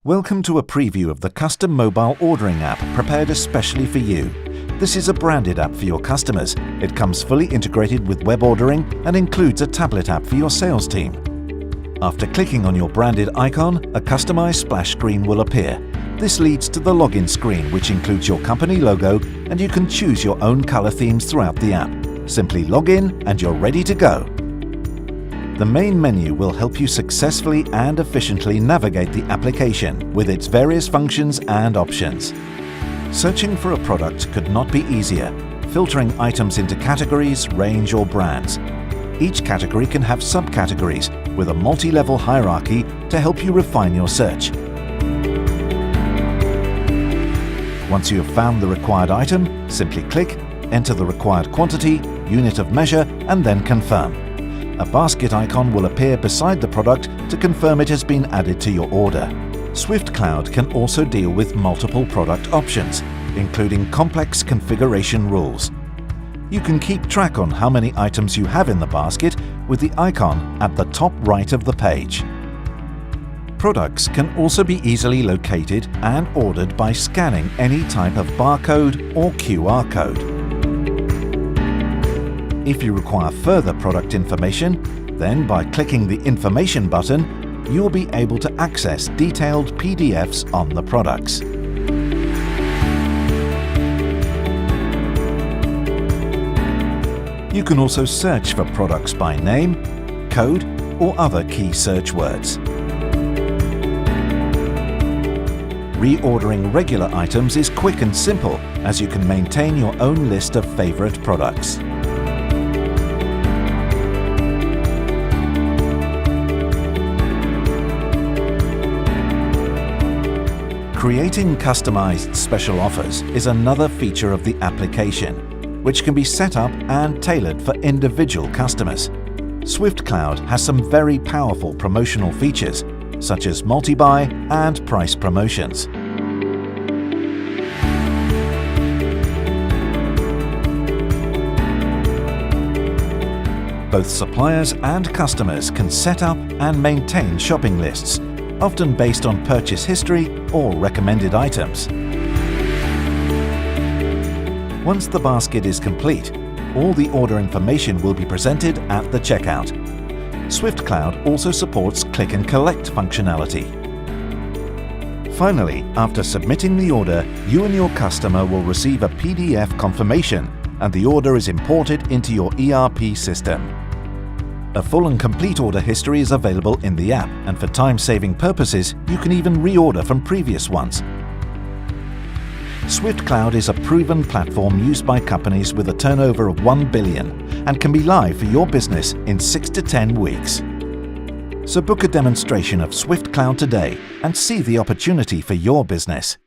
Welcome to a preview of the custom mobile ordering app prepared especially for you. This is a branded app for your customers. It comes fully integrated with web ordering and includes a tablet app for your sales team. After clicking on your branded icon, a customized splash screen will appear. This leads to the login screen, which includes your company logo, and you can choose your own color themes throughout the app. Simply log in and you're ready to go. The main menu will help you successfully and efficiently navigate the application with its various functions and options. Searching for a product could not be easier, filtering items into categories, range or brands. Each category can have subcategories with a multi-level hierarchy to help you refine your search. Once you have found the required item, simply click, enter the required quantity, unit of measure and then confirm. A basket icon will appear beside the product to confirm it has been added to your order. SwiftCloud can also deal with multiple product options, including complex configuration rules. You can keep track on how many items you have in the basket with the icon at the top right of the page. Products can also be easily located and ordered by scanning any type of barcode or QR code. If you require further product information, then by clicking the Information button, you will be able to access detailed PDFs on the products. You can also search for products by name, code, or other key search words. Reordering regular items is quick and simple, as you can maintain your own list of favorite products. Creating customized special offers is another feature of the application, which can be set up and tailored for individual customers. SwiftCloud has some very powerful promotional features, such as multi-buy and price promotions. Both suppliers and customers can set up and maintain shopping lists, often based on purchase history or recommended items. Once the basket is complete, all the order information will be presented at the checkout. SwiftCloud also supports click and collect functionality. Finally, after submitting the order, you and your customer will receive a PDF confirmation and the order is imported into your ERP system. A full and complete order history is available in the app, and for time-saving purposes, you can even reorder from previous ones. SwiftCloud is a proven platform used by companies with a turnover of 1 billion and can be live for your business in 6 to 10 weeks. So book a demonstration of SwiftCloud today and see the opportunity for your business.